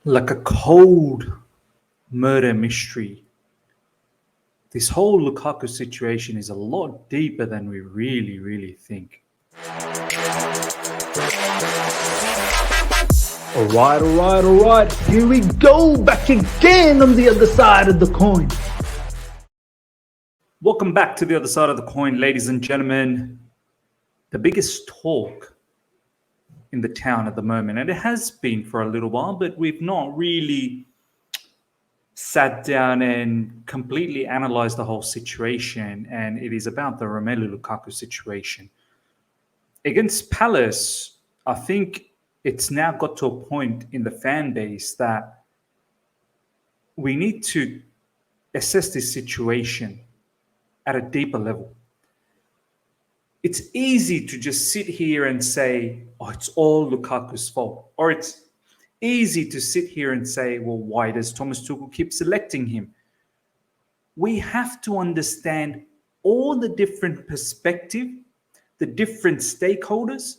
Like a cold murder mystery. This whole Lukaku situation is a lot deeper than we really think. All right. Here we go, back again on the other side of the coin. Welcome back to the other side of the coin, ladies and gentlemen. The biggest talk in the town at the moment, and it has been for a little while, but we've not really sat down and completely analyzed the whole situation, and it is about the Romelu Lukaku situation. Against Palace, I think it's now got to a point in the fan base that we need to assess this situation at a deeper level. It's easy to just sit here and say, oh, it's all Lukaku's fault. Or it's easy to sit here and say, well, why does Thomas Tuchel keep selecting him? We have to understand all the different perspective, the different stakeholders,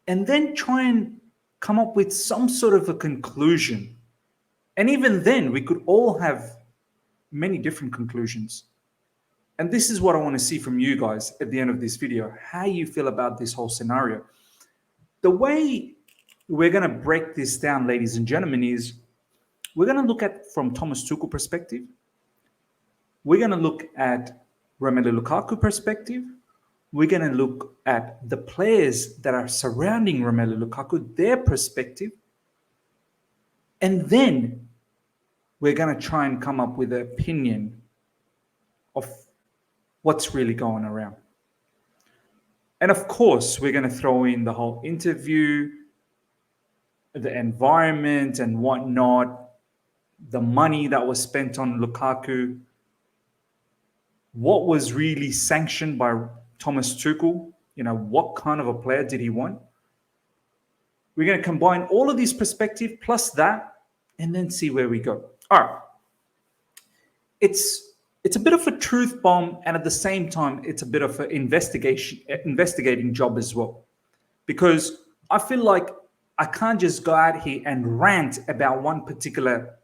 and then try and come up with some sort of a conclusion. And even then, we could all have many different conclusions. And this is what I want to see from you guys at the end of this video, how you feel about this whole scenario. The way we're going to break this down, ladies and gentlemen, is we're going to look at from Thomas Tuchel perspective. We're going to look at Romelu Lukaku perspective. We're going to look at the players that are surrounding Romelu Lukaku, their perspective. And then we're going to try and come up with an opinion of what's really going around. And of course, we're going to throw in the whole interview, the environment and whatnot, the money that was spent on Lukaku, what was really sanctioned by Thomas Tuchel, what kind of a player did he want? We're going to combine all of these perspectives plus that, and then see where we go. All right. It's a bit of a truth bomb, and at the same time, it's a bit of an investigating job as well. Because I feel like I can't just go out here and rant about one particular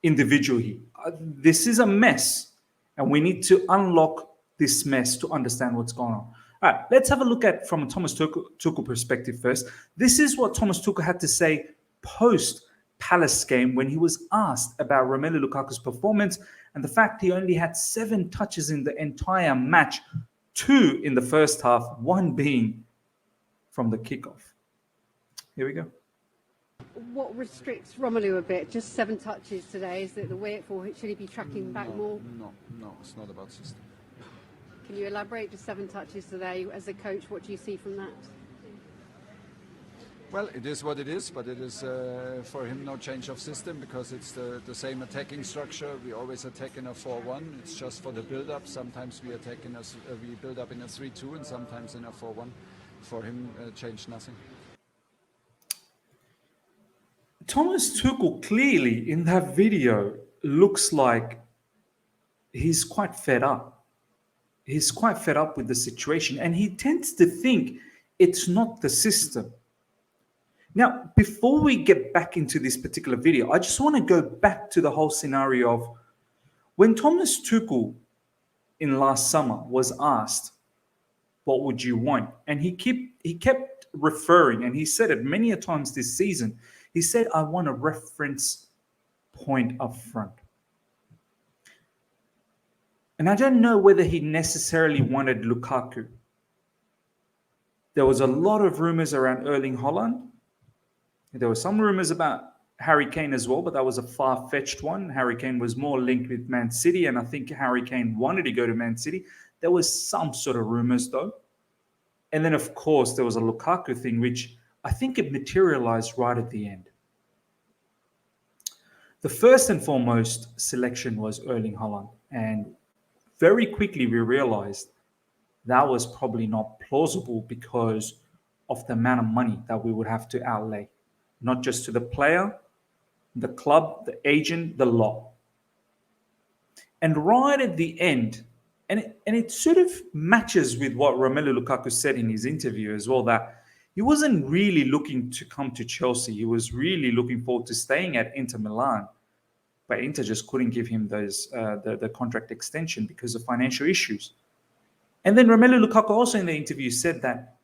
individual here. This is a mess, and we need to unlock this mess to understand what's going on. All right, let's have a look at from a Thomas Tuchel perspective first. This is what Thomas Tuchel had to say post Palace game when he was asked about Romelu Lukaku's performance and the fact he only had 7 touches in the entire match, 2 in the first half, 1 being from the kickoff. Here we go. What restricts Romelu a bit? Just 7 touches today. Is that the way it for? Should he be tracking back more? No, it's not about system. Can you elaborate? Just 7 touches today. As a coach, what do you see from that? Well, it is what it is, but it is for him no change of system because it's the same attacking structure. We always attack in a 4-1. It's just for the build-up. Sometimes we we build up in a 3-2 and sometimes in a 4-1. For him, change nothing. Thomas Tuchel clearly in that video looks like he's quite fed up. He's quite fed up with the situation, and he tends to think it's not the system. Now, before we get back into this particular video, I just want to go back to the whole scenario of when Thomas Tuchel in last summer was asked, what would you want? And he kept referring, and he said it many a times this season. He said, I want a reference point up front. And I don't know whether he necessarily wanted Lukaku. There was a lot of rumors around Erling Haaland. There were some rumors about Harry Kane as well, but that was a far-fetched one. Harry Kane was more linked with Man City, and I think Harry Kane wanted to go to Man City. There was some sort of rumors, though. And then, of course, there was a Lukaku thing, which I think it materialized right at the end. The first and foremost selection was Erling Haaland, and very quickly we realized that was probably not plausible because of the amount of money that we would have to outlay. Not just to the player, the club, the agent, the lot. And right at the end, and it sort of matches with what Romelu Lukaku said in his interview as well, that he wasn't really looking to come to Chelsea. He was really looking forward to staying at Inter Milan, but Inter just couldn't give him the contract extension because of financial issues. And then Romelu Lukaku also in the interview said that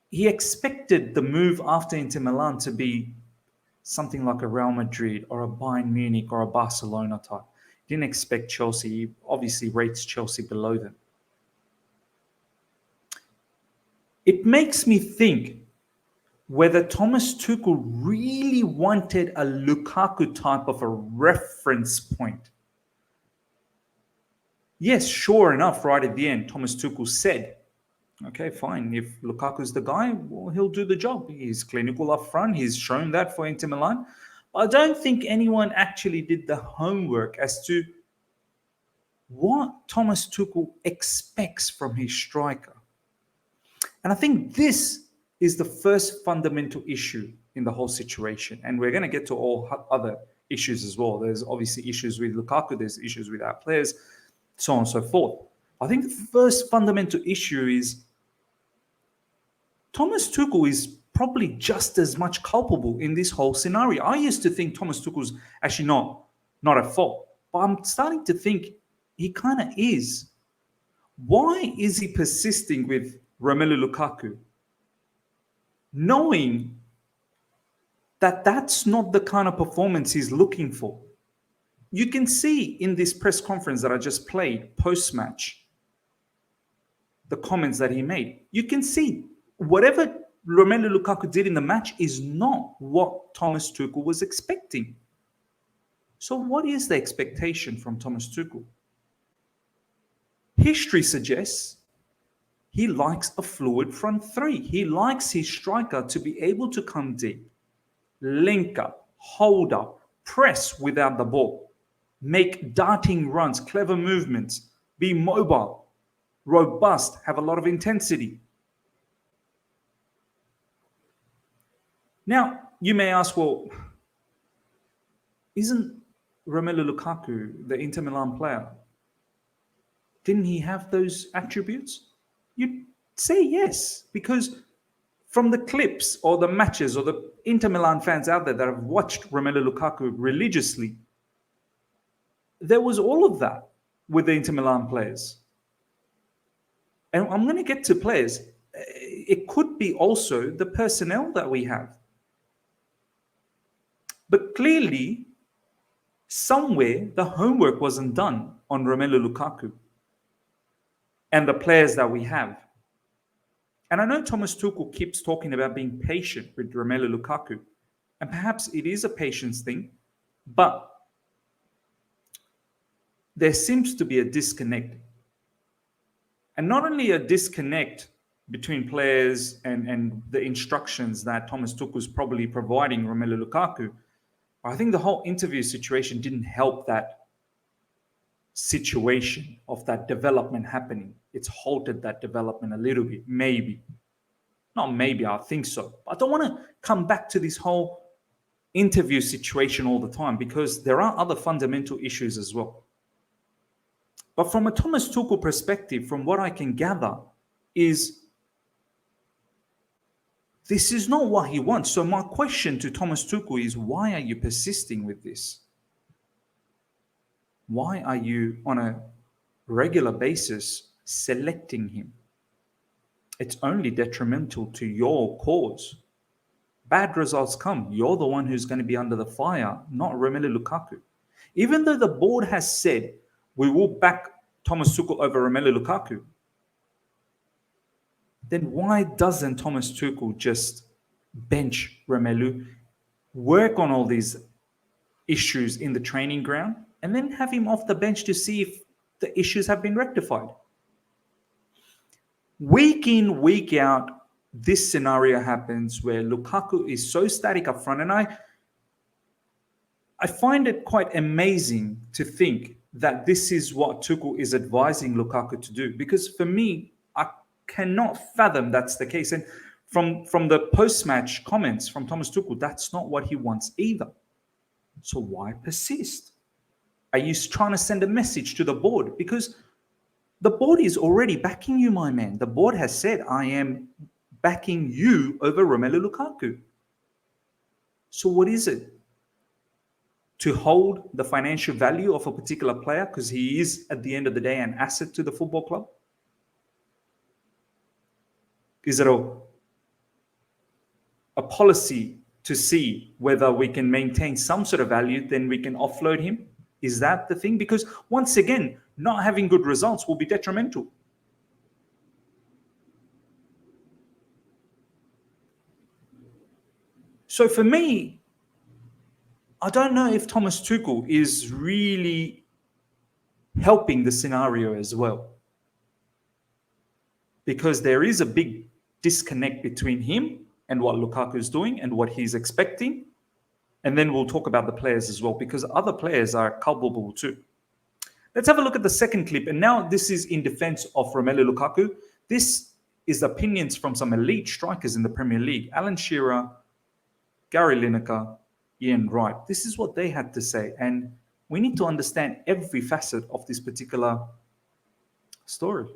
he expected the move after Inter Milan to be something like a Real Madrid or a Bayern Munich or a Barcelona type. He didn't expect Chelsea. He obviously rates Chelsea below them. It makes me think whether Thomas Tuchel really wanted a Lukaku type of a reference point. Yes, sure enough, right at the end, Thomas Tuchel said, okay, fine, if Lukaku's the guy, well, he'll do the job. He's clinical up front. He's shown that for Inter Milan. I don't think anyone actually did the homework as to what Thomas Tuchel expects from his striker. And I think this is the first fundamental issue in the whole situation. And we're going to get to all other issues as well. There's obviously issues with Lukaku. There's issues with our players, so on and so forth. I think the first fundamental issue is Thomas Tuchel is probably just as much culpable in this whole scenario. I used to think Thomas Tuchel's actually not at fault, but I'm starting to think he kind of is. Why is he persisting with Romelu Lukaku, knowing that that's not the kind of performance he's looking for? You can see in this press conference that I just played post-match, the comments that he made. You can see whatever Romelu Lukaku did in the match is not what Thomas Tuchel was expecting. So what is the expectation from Thomas Tuchel? History suggests he likes a fluid front three. He likes his striker to be able to come deep, link up, hold up, press without the ball, make darting runs, clever movements, be mobile, robust, have a lot of intensity. Now, you may ask, well, isn't Romelu Lukaku the Inter Milan player? Didn't he have those attributes? You'd say yes, because from the clips or the matches or the Inter Milan fans out there that have watched Romelu Lukaku religiously, there was all of that with the Inter Milan players. And I'm going to get to players. It could be also the personnel that we have. But clearly, somewhere, the homework wasn't done on Romelu Lukaku and the players that we have. And I know Thomas Tuchel keeps talking about being patient with Romelu Lukaku. And perhaps it is a patience thing, but there seems to be a disconnect. And not only a disconnect between players and the instructions that Thomas Tuchel is probably providing Romelu Lukaku, I think the whole interview situation didn't help that situation of that development happening. It's halted that development a little bit, maybe. Not maybe, I think so. But I don't want to come back to this whole interview situation all the time because there are other fundamental issues as well. But from a Thomas Tuchel perspective, from what I can gather, is this is not what he wants. So my question to Thomas Tuchel is, why are you persisting with this? Why are you on a regular basis selecting him? It's only detrimental to your cause. Bad results come. You're the one who's going to be under the fire, not Romelu Lukaku. Even though the board has said, we will back Thomas Tuchel over Romelu Lukaku, then why doesn't Thomas Tuchel just bench Romelu, work on all these issues in the training ground, and then have him off the bench to see if the issues have been rectified? Week in, week out, this scenario happens where Lukaku is so static up front. And I find it quite amazing to think that this is what Tuchel is advising Lukaku to do. Because for me, I cannot fathom that's the case. And from the post-match comments from Thomas Tuchel, that's not what he wants either. So why persist? Are you trying to send a message to the board? Because the board is already backing you, my man. The board has said, I am backing you over Romelu Lukaku. So what is it? To hold the financial value of a particular player because he is, at the end of the day, an asset to the football club? Is it a policy to see whether we can maintain some sort of value, then we can offload him? Is that the thing? Because once again, not having good results will be detrimental. So for me, I don't know if Thomas Tuchel is really helping the scenario as well. Because there is a big disconnect between him and what Lukaku is doing and what he's expecting. And then we'll talk about the players as well, because other players are culpable too. Let's have a look at the second clip. And now this is in defense of Romelu Lukaku. This is opinions from some elite strikers in the Premier League. Alan Shearer, Gary Lineker, Ian Wright. This is what they had to say. And we need to understand every facet of this particular story.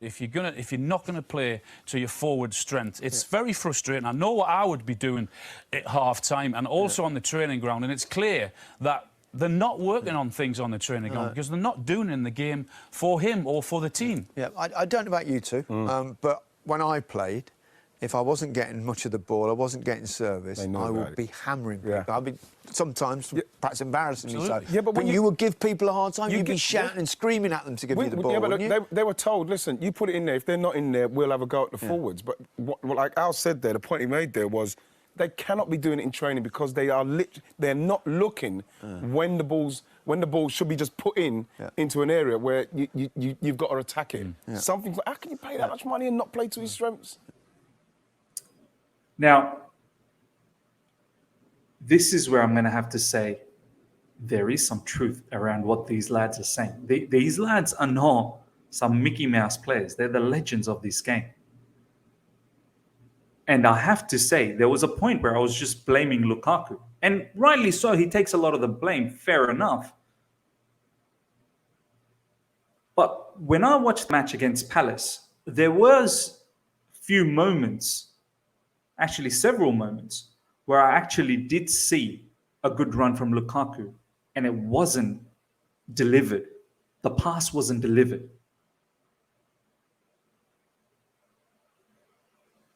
If you're not gonna play to your forward strength, it's very frustrating. I know what I would be doing at half time and also on the training ground, and it's clear that they're not working on things on the training ground because they're not doing it in the game for him or for the team. Yeah, I don't know about you two, but when I played, if I wasn't getting much of the ball, I wasn't getting service, I would be hammering people. I'd be sometimes perhaps embarrassingly so. Yeah, but you would give people a hard time. You'd be shouting and screaming at them to give you the ball. Yeah, but they were told, listen, you put it in there. If they're not in there, we'll have a go at the forwards. But what, like Al said there, the point he made there was they cannot be doing it in training because they're not looking when the ball should be just put in into an area where you've got to attack it. Something. How can you pay that much money and not play to his strengths? Now, this is where I'm going to have to say there is some truth around what these lads are saying. These lads are not some Mickey Mouse players. They're the legends of this game. And I have to say, there was a point where I was just blaming Lukaku. And rightly so, he takes a lot of the blame, fair enough. But when I watched the match against Palace, there was few moments, actually several moments, where I actually did see a good run from Lukaku and it wasn't delivered. The pass wasn't delivered.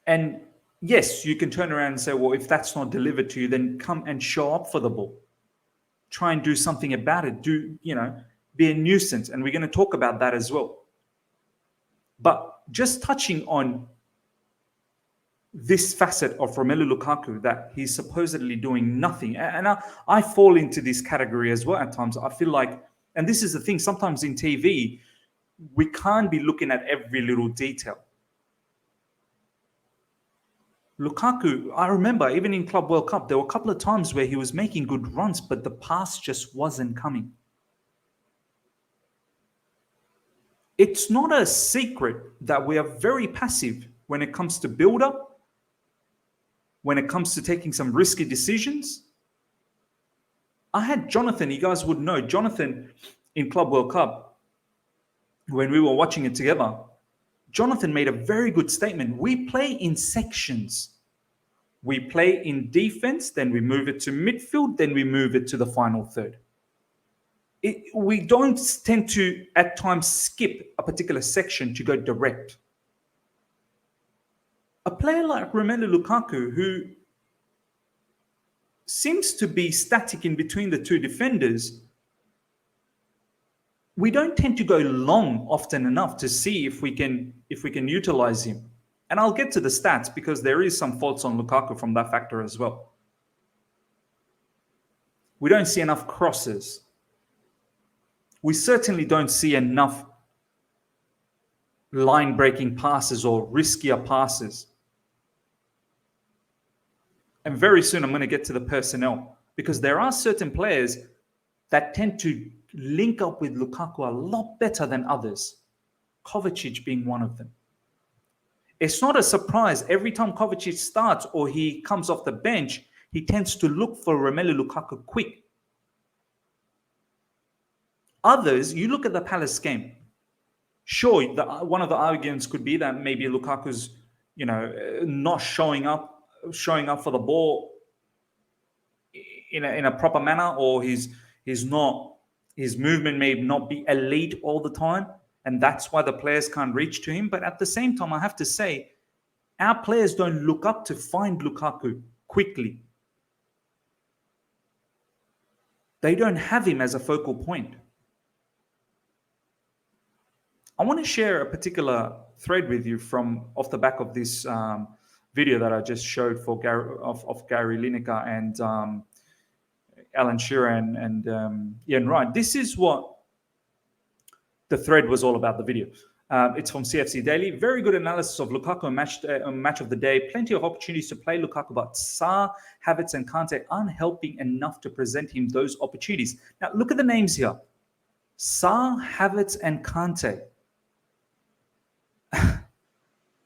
And yes, you can turn around and say, well, if that's not delivered to you, then come and show up for the ball. Try and do something about it. Be a nuisance. And we're going to talk about that as well. But just touching on this facet of Romelu Lukaku, that he's supposedly doing nothing. And I fall into this category as well at times. I feel like, and this is the thing, sometimes in TV, we can't be looking at every little detail. Lukaku, I remember even in Club World Cup, there were a couple of times where he was making good runs, but the pass just wasn't coming. It's not a secret that we are very passive when it comes to build-up, when it comes to taking some risky decisions. I had Jonathan, you guys would know, Jonathan in Club World Cup, when we were watching it together, Jonathan made a very good statement. We play in sections. We play in defense, then we move it to midfield, then we move it to the final third. We don't tend to, at times, skip a particular section to go direct. A player like Romelu Lukaku, who seems to be static in between the two defenders, we don't tend to go long often enough to see if we can utilize him. And I'll get to the stats because there is some faults on Lukaku from that factor as well. We don't see enough crosses. We certainly don't see enough line-breaking passes or riskier passes. And very soon I'm going to get to the personnel, because there are certain players that tend to link up with Lukaku a lot better than others, Kovacic being one of them. It's not a surprise. Every time Kovacic starts or he comes off the bench, he tends to look for Romelu Lukaku quick. Others, you look at the Palace game, Sure, one of the arguments could be that maybe Lukaku's, not showing up for the ball in a proper manner, or his movement may not be elite all the time, and that's why the players can't reach to him. But at the same time, I have to say, our players don't look up to find Lukaku quickly. They don't have him as a focal point. I want to share a particular thread with you from off the back of this video that I just showed for Gary Lineker and Alan Shearer and Ian Wright. This is what the thread was all about, the video. It's from CFC Daily. Very good analysis of Lukaku match of the day. Plenty of opportunities to play Lukaku, but Sarr, Havertz and Kante aren't helping enough to present him those opportunities. Now, look at the names here. Sarr, Havertz and Kante.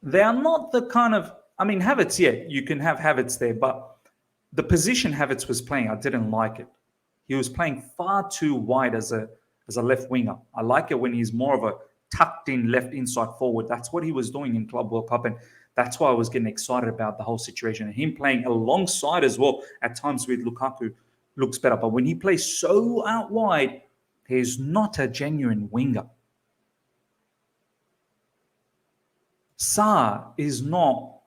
They are not the kind of... Havertz, yeah, you can have Havertz there, but the position Havertz was playing, I didn't like it. He was playing far too wide as a left winger. I like it when he's more of a tucked in left inside forward. That's what he was doing in Club World Cup, and that's why I was getting excited about the whole situation. And him playing alongside as well at times with Lukaku looks better. But when he plays so out wide, he's not a genuine winger. Sarr is not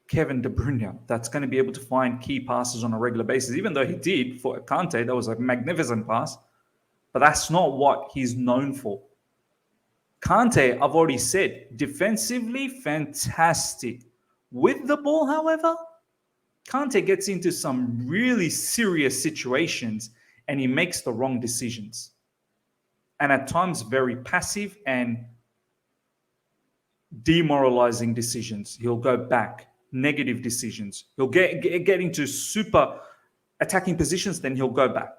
Kevin De Bruyne that's going to be able to find key passes on a regular basis, even though he did for Kante. That was a magnificent pass, but that's not what he's known for. Kante, I've already said, defensively, fantastic. With the ball, however, Kante gets into some really serious situations and he makes the wrong decisions. And at times, very passive and demoralizing decisions. He'll go back, negative decisions. He'll get into super attacking positions, then he'll go back.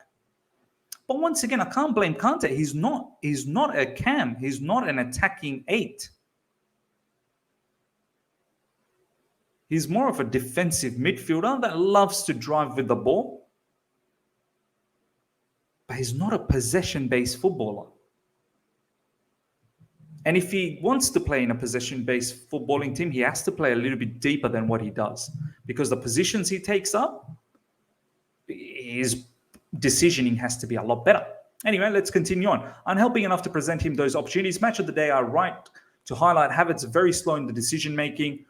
But once again, I can't blame Kante. He's not a cam. He's not an attacking 8. He's more of a defensive midfielder that loves to drive with the ball. But he's not a possession-based footballer. And if he wants to play in a possession-based footballing team, he has to play a little bit deeper than what he does. Because the positions he takes up, his decisioning has to be a lot better. Anyway, let's continue on. Unhelping enough to present him those opportunities. Match of the day, are right to highlight Havertz very slow in the decision-making.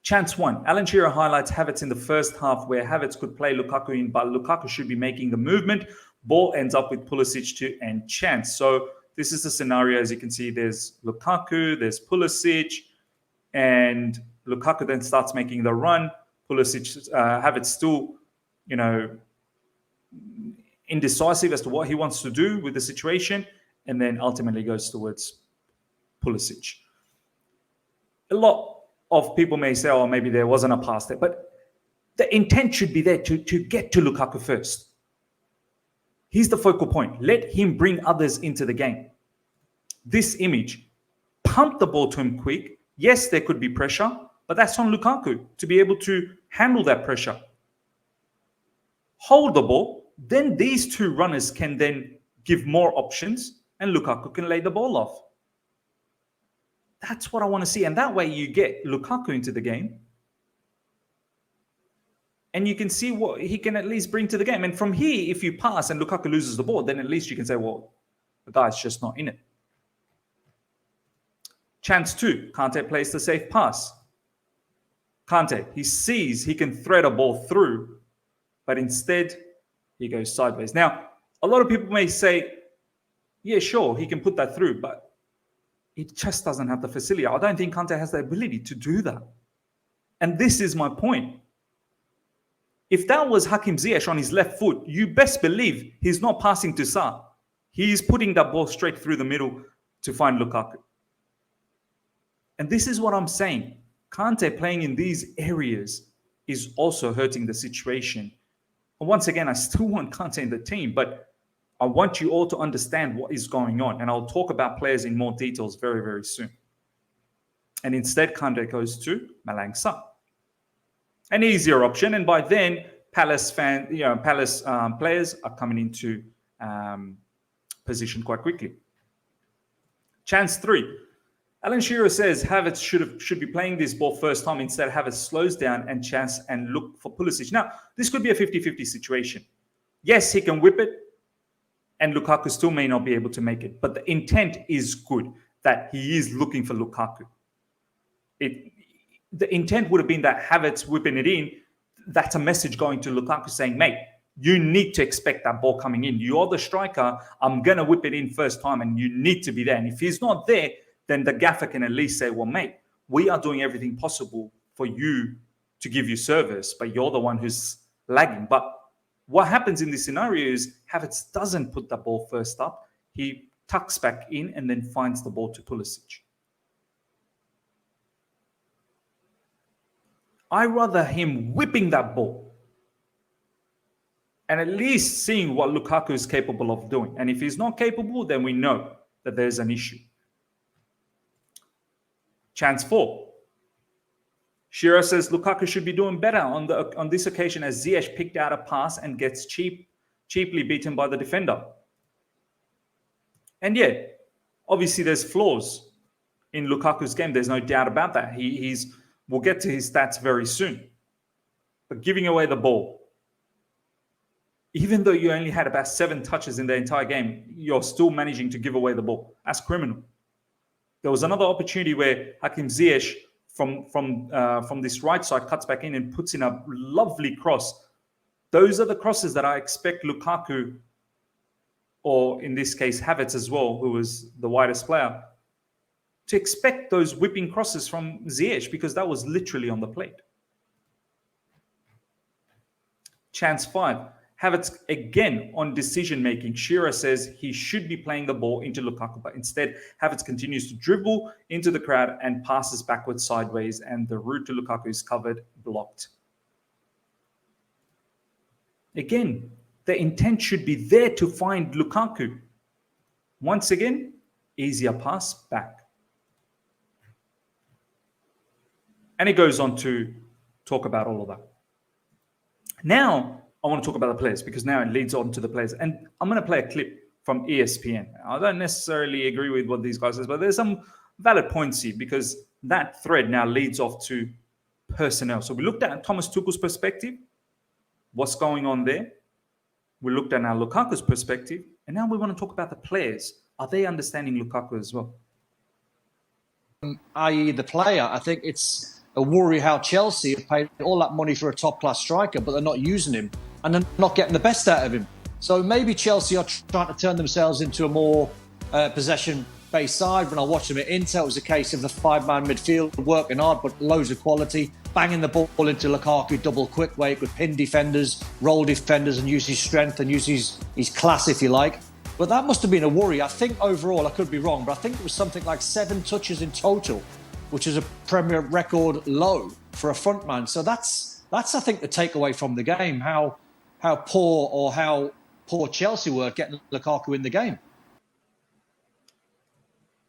Chance 1. Alan Shearer highlights Havertz in the first half where Havertz could play Lukaku in, but Lukaku should be making the movement. Ball ends up with Pulisic to end chance. So this is the scenario. As you can see, there's Lukaku, there's Pulisic, and Lukaku then starts making the run. Pulisic, Havertz still, indecisive as to what he wants to do with the situation, and then ultimately goes towards Pulisic. A lot of people may say, oh, maybe there wasn't a pass there, but the intent should be there to get to Lukaku first. He's the focal point. Let him bring others into the game. This image, pump the ball to him quick. Yes, there could be pressure, but that's on Lukaku to be able to handle that pressure. Hold the ball. Then these two runners can then give more options and Lukaku can lay the ball off. That's what I want to see. And that way you get Lukaku into the game and you can see what he can at least bring to the game. And from here, if you pass and Lukaku loses the ball, then at least you can say, well, the guy's just not in it. Chance 2, Kante plays the safe pass. Kante, he sees he can thread a ball through, but instead he goes sideways. Now, a lot of people may say, yeah, sure, he can put that through, but he just doesn't have the facility. I don't think Kante has the ability to do that. And this is my point. If that was Hakim Ziyech on his left foot, you best believe he's not passing to Sarr. He's putting that ball straight through the middle to find Lukaku. And this is what I'm saying. Kante playing in these areas is also hurting the situation. And once again, I still want Kante in the team, but I want you all to understand what is going on. And I'll talk about players in more details very, very soon. And instead, Kante goes to Malang Sarr. An easier option. And by then, Palace players are coming into position quite quickly. Chance 3. Alan Shearer says Havertz should be playing this ball first time. Instead, Havertz slows down and look for Pulisic. Now, this could be a 50-50 situation. Yes, he can whip it, and Lukaku still may not be able to make it. But the intent is good, that he is looking for Lukaku. The intent would have been that Havertz whipping it in. That's a message going to Lukaku saying, mate, you need to expect that ball coming in. You're the striker. I'm going to whip it in first time, and you need to be there. And if he's not there, then the gaffer can at least say, well, mate, we are doing everything possible for you to give you service, but you're the one who's lagging. But what happens in this scenario is Havertz doesn't put the ball first up. He tucks back in and then finds the ball to Pulisic. I rather him whipping that ball and at least seeing what Lukaku is capable of doing. And if he's not capable, then we know that there's an issue. Chance 4. Shearer says Lukaku should be doing better on this occasion as Ziyech picked out a pass and gets cheaply beaten by the defender. And yeah, obviously there's flaws in Lukaku's game. There's no doubt about that. We'll get to his stats very soon. But giving away the ball, even though you only had about 7 touches in the entire game, you're still managing to give away the ball. That's criminal. There was another opportunity where Hakim Ziyech from this right side cuts back in and puts in a lovely cross. Those are the crosses that I expect Lukaku, or in this case Havertz as well, who was the widest player, to expect those whipping crosses from Ziyech, because that was literally on the plate. Chance 5. Havertz again on decision-making. Shearer says he should be playing the ball into Lukaku, but instead Havertz continues to dribble into the crowd and passes backwards sideways, and the route to Lukaku is covered, blocked. Again, the intent should be there to find Lukaku. Once again, easier pass back. And he goes on to talk about all of that. Now, I want to talk about the players, because now it leads on to the players. And I'm going to play a clip from ESPN. I don't necessarily agree with what these guys say, but there's some valid points here, because that thread now leads off to personnel. So we looked at Thomas Tuchel's perspective, what's going on there. We looked at now Lukaku's perspective, and now we want to talk about the players. Are they understanding Lukaku as well? I.e. the player. I think it's a worry how Chelsea have paid all that money for a top-class striker, but they're not using him and they're not getting the best out of him. So maybe Chelsea are trying to turn themselves into a more possession-based side. When I watched them at Inter, it was a case of the 5-man midfield, working hard, but loads of quality, banging the ball into Lukaku, double quick way, could pin defenders, roll defenders, and use his strength and use his class, if you like. But that must have been a worry. I think overall, I could be wrong, but I think it was something like 7 touches in total, which is a Premier record low for a front man. So that's I think, the takeaway from the game, how poor Chelsea were getting Lukaku in the game.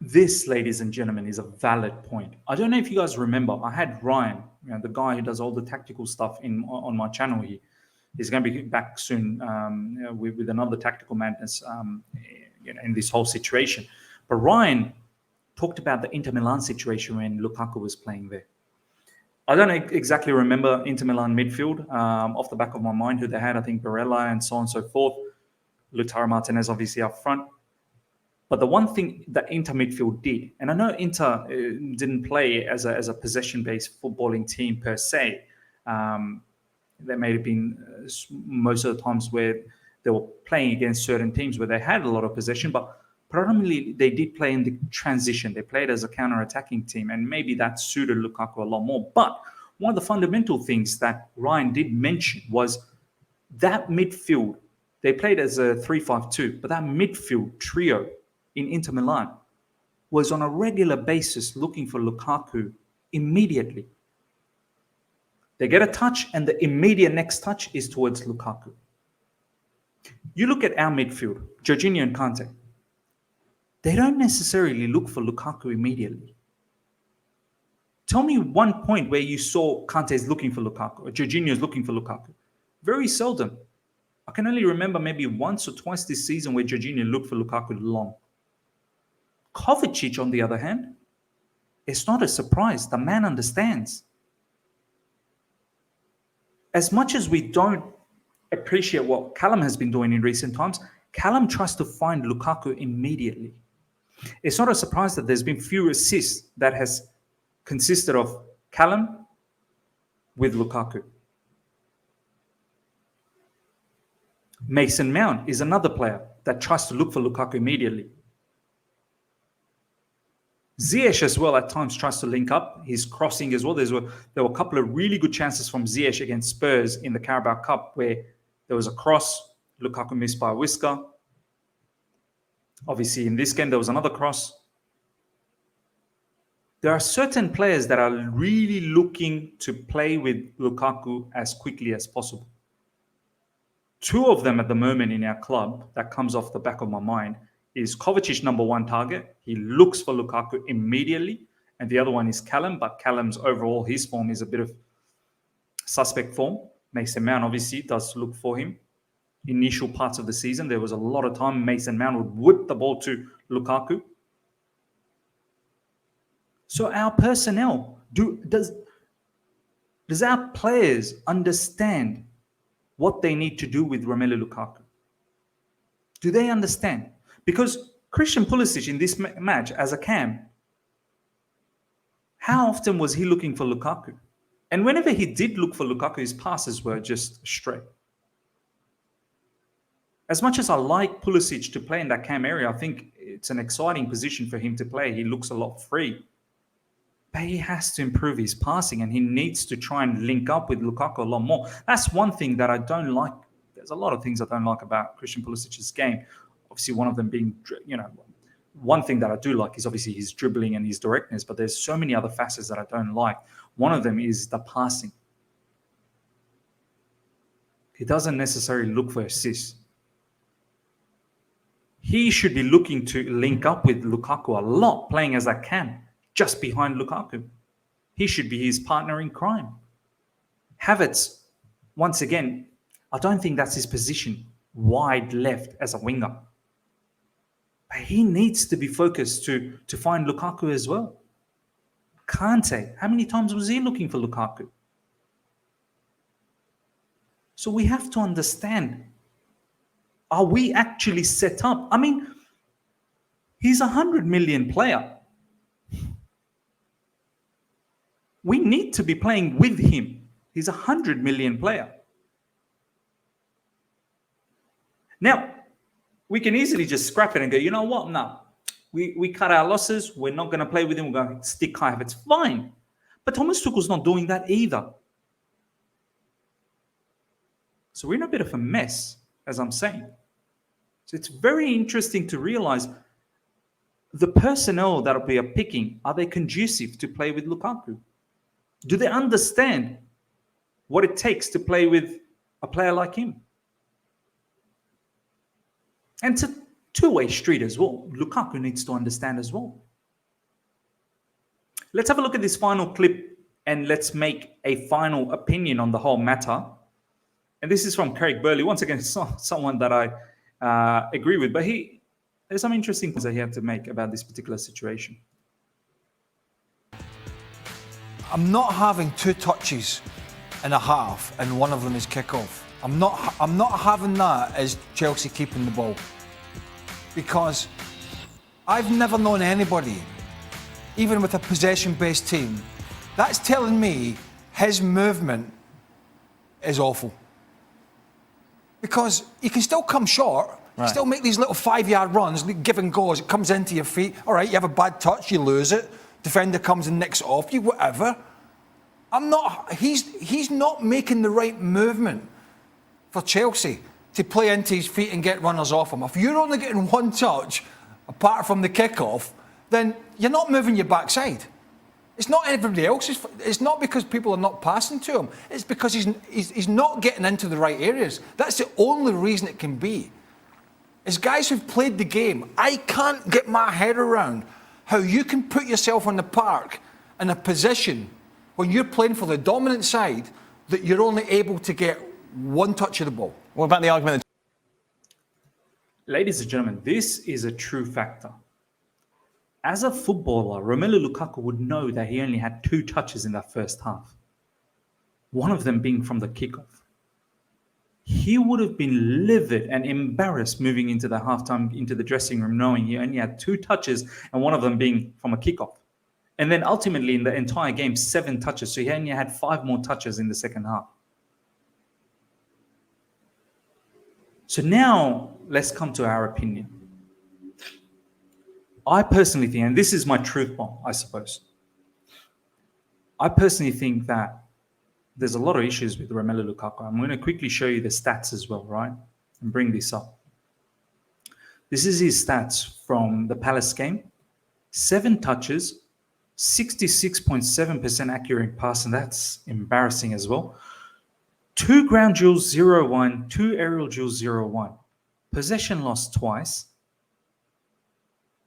This, ladies and gentlemen, is a valid point. I don't know if you guys remember, I had Ryan, the guy who does all the tactical stuff on my channel here. He's going to be back soon with another tactical madness in this whole situation. But Ryan talked about the Inter Milan situation when Lukaku was playing there. I don't exactly remember Inter Milan midfield off the back of my mind who they had. I think Barella and so on and so forth. Lautaro Martinez obviously up front. But the one thing that Inter midfield did, and I know Inter didn't play as a possession-based footballing team per se. There may have been most of the times where they were playing against certain teams where they had a lot of possession, but predominantly they did play in the transition. They played as a counter-attacking team, and maybe that suited Lukaku a lot more. But one of the fundamental things that Ryan did mention was that midfield. They played as a 3-5-2, but that midfield trio in Inter Milan was on a regular basis looking for Lukaku immediately. They get a touch, and the immediate next touch is towards Lukaku. You look at our midfield, Jorginho and Kante. They don't necessarily look for Lukaku immediately. Tell me one point where you saw Kante is looking for Lukaku or Jorginho is looking for Lukaku. Very seldom. I can only remember maybe once or twice this season where Jorginho looked for Lukaku long. Kovacic, on the other hand, it's not a surprise. The man understands. As much as we don't appreciate what Callum has been doing in recent times, Callum tries to find Lukaku immediately. It's not a surprise that there's been few assists that has consisted of Callum with Lukaku. Mason Mount is another player that tries to look for Lukaku immediately. Ziyech as well at times tries to link up. He's crossing as well. There were a couple of really good chances from Ziyech against Spurs in the Carabao Cup where there was a cross, Lukaku missed by a whisker. Obviously, in this game, there was another cross. There are certain players that are really looking to play with Lukaku as quickly as possible. Two of them at the moment in our club that comes off the back of my mind is Kovacic, number one target. He looks for Lukaku immediately. And the other one is Callum, but Callum's overall, his form is a bit of suspect form. Mason Mount obviously does look for him. Initial parts of the season, there was a lot of time Mason Mount would whip the ball to Lukaku. So our personnel, does our players understand what they need to do with Romelu Lukaku? Do they understand? Because Christian Pulisic in this match as a cam, how often was he looking for Lukaku? And whenever he did look for Lukaku, his passes were just straight. As much as I like Pulisic to play in that cam area, I think it's an exciting position for him to play. He looks a lot free. But he has to improve his passing and he needs to try and link up with Lukaku a lot more. That's one thing that I don't like. There's a lot of things I don't like about Christian Pulisic's game. Obviously, one of them being, one thing that I do like is obviously his dribbling and his directness, but there's so many other facets that I don't like. One of them is the passing. He doesn't necessarily look for assists. He should be looking to link up with Lukaku a lot, playing as a cam, just behind Lukaku. He should be his partner in crime. Havertz, once again, I don't think that's his position, wide left as a winger. But he needs to be focused to find Lukaku as well. Kante, how many times was he looking for Lukaku? So we have to understand, are we actually set up? I mean, he's a 100 million player. We need to be playing with him. He's a 100 million player. Now, we can easily just scrap it and go, you know what? No, we cut our losses. We're not going to play with him. We're going to stick Kai Havertz. Fine. But Thomas Tuchel's not doing that either. So we're in a bit of a mess, as I'm saying. So it's very interesting to realize the personnel that we are picking, are they conducive to play with Lukaku? Do they understand what it takes to play with a player like him? And it's a two-way street as well. Lukaku needs to understand as well. Let's have a look at this final clip and let's make a final opinion on the whole matter. And this is from Craig Burley. Once again, someone that I agree with, but there's some interesting things that he had to make about this particular situation. I'm not having 2 touches and a half, and one of them is kick-off. I'm not having that as Chelsea keeping the ball, because I've never known anybody, even with a possession-based team, that's telling me his movement is awful. Because you can still come short, right. Still make these little 5-yard runs, give and goes, it comes into your feet. All right, you have a bad touch, you lose it. Defender comes and nicks it off you, whatever. He's not making the right movement for Chelsea to play into his feet and get runners off him. If you're only getting 1 touch, apart from the kickoff, then you're not moving your backside. It's not everybody else's. It's not because people are not passing to him. It's because he's not getting into the right areas. That's the only reason it can be. As guys who've played the game, I can't get my head around how you can put yourself on the park in a position when you're playing for the dominant side that you're only able to get 1 touch of the ball. What about the argument? Ladies and gentlemen, this is a true factor. As a footballer, Romelu Lukaku would know that he only had 2 touches in that first half, one of them being from the kickoff. He would have been livid and embarrassed moving into the halftime, into the dressing room, knowing he only had 2 touches and one of them being from a kickoff. And then ultimately in the entire game, 7 touches. So he only had 5 more touches in the second half. So now let's come to our opinion. I personally think, and this is my truth bomb, I suppose. I personally think that there's a lot of issues with Romelu Lukaku. I'm going to quickly show you the stats as well, right? And bring this up. This is his stats from the Palace game. 7 touches, 66.7% accurate pass, and that's embarrassing as well. 2 ground duels, 0-1, 2 aerial duels, 0-1. Possession lost twice.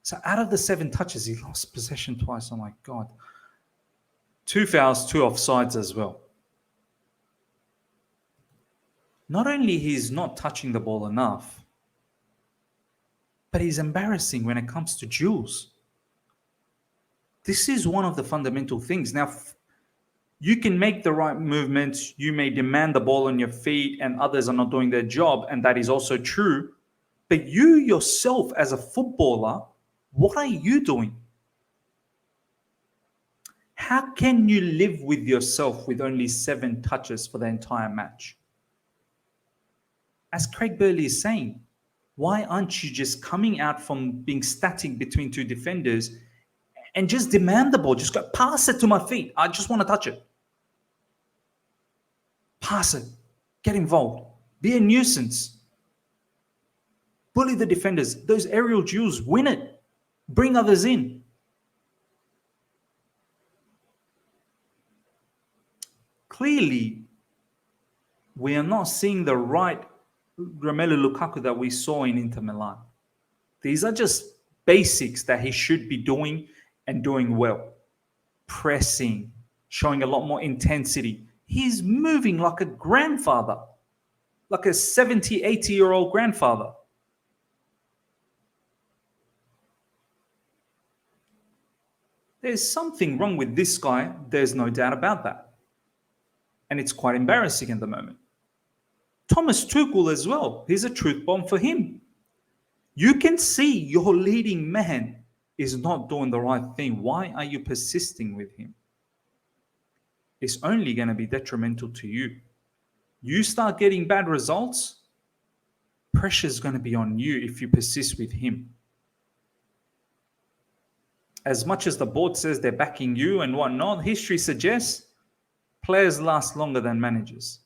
So out of the 7 touches, he lost possession twice. Oh my God. 2 fouls, 2 offsides as well. Not only he's not touching the ball enough, but he's embarrassing when it comes to duels. This is one of the fundamental things. Now, you can make the right movements. You may demand the ball on your feet and others are not doing their job. And that is also true. But you yourself as a footballer, what are you doing? How can you live with yourself with only 7 touches for the entire match? As Craig Burley is saying, why aren't you just coming out from being static between 2 defenders and just demand the ball? Just go, pass it to my feet. I just want to touch it. Pass it. Get involved. Be a nuisance. Bully the defenders. Those aerial duels, win it. Bring others in. Clearly, we are not seeing the right Romelu Lukaku that we saw in Inter Milan. These are just basics that he should be doing and doing well. Pressing, showing a lot more intensity. He's moving like a grandfather, like a 70, 80-year-old grandfather. There's something wrong with this guy. There's no doubt about that. And it's quite embarrassing at the moment. Thomas Tuchel as well. Here's a truth bomb for him. You can see your leading man is not doing the right thing. Why are you persisting with him? It's only going to be detrimental to you. You start getting bad results, pressure is going to be on you if you persist with him. As much as the board says they're backing you and whatnot, history suggests players last longer than managers.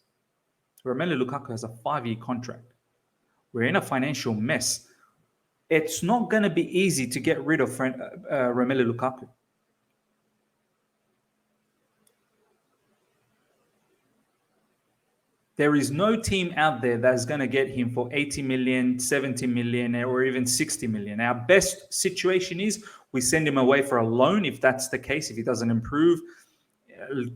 Romelu Lukaku has a 5-year contract. We're in a financial mess. It's not going to be easy to get rid of Romelu Lukaku. There is no team out there that's going to get him for 80 million, 70 million, or even 60 million. Our best situation is we send him away for a loan if that's the case, if he doesn't improve.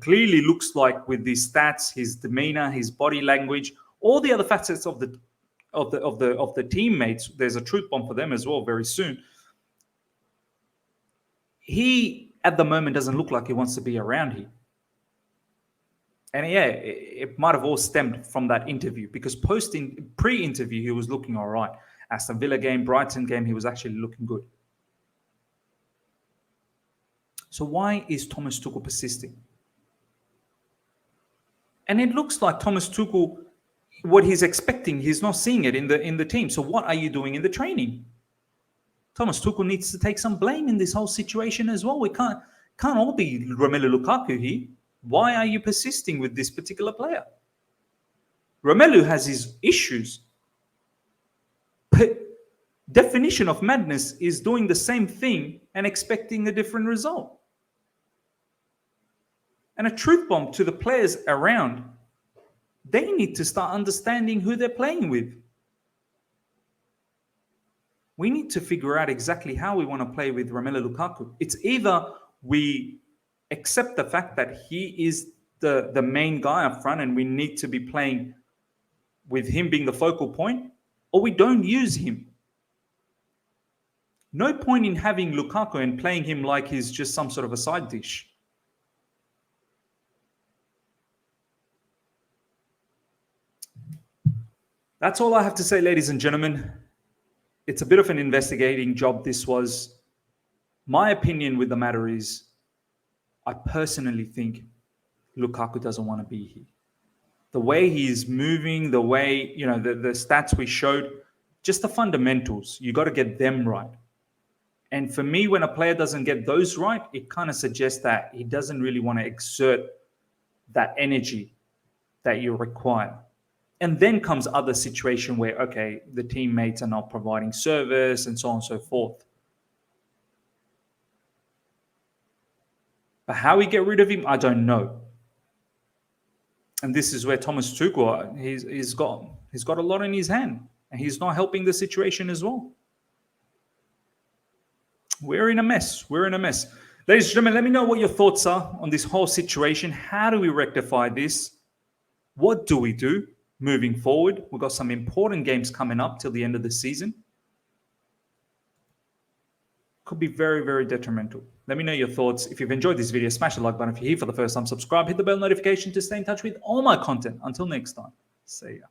Clearly looks like with his stats, his demeanor, his body language, all the other facets of the teammates. There's a truth bomb for them as well very soon. He at the moment doesn't look like he wants to be around here. And yeah, it might have all stemmed from that interview because pre-interview he was looking all right. Aston Villa game, Brighton game, he was actually looking good. So why is Thomas Tuchel persisting? And it looks like Thomas Tuchel, what he's expecting, he's not seeing it in the team. So what are you doing in the training? Thomas Tuchel needs to take some blame in this whole situation as well. We can't all be Romelu Lukaku here. Why are you persisting with this particular player? Romelu has his issues. But definition of madness is doing the same thing and expecting a different result. And a truth bomb to the players around. They need to start understanding who they're playing with. We need to figure out exactly how we want to play with Romelu Lukaku. It's either we accept the fact that he is the main guy up front and we need to be playing with him being the focal point, or we don't use him. No point in having Lukaku and playing him like he's just some sort of a side dish. That's all I have to say, ladies and gentlemen. It's a bit of an investigating job, this was. My opinion with the matter is, I personally think Lukaku doesn't want to be here. The way he's moving, the way, you know, the stats we showed, just the fundamentals, you got to get them right. And for me, when a player doesn't get those right, it kind of suggests that he doesn't really want to exert that energy that you require. And then comes other situation where, okay, the teammates are not providing service and so on and so forth. But how we get rid of him, I don't know. And this is where Thomas Tuchel, he's got a lot in his hand, and he's not helping the situation as well. We're in a mess. We're in a mess. Ladies and gentlemen, let me know what your thoughts are on this whole situation. How do we rectify this? What do we do moving forward? We've got some important games coming up till the end of the season. Could be very, very detrimental. Let me know your thoughts. If you've enjoyed this video, smash the like button. If you're here for the first time, subscribe, hit the bell notification to stay in touch with all my content. Until next time, see ya.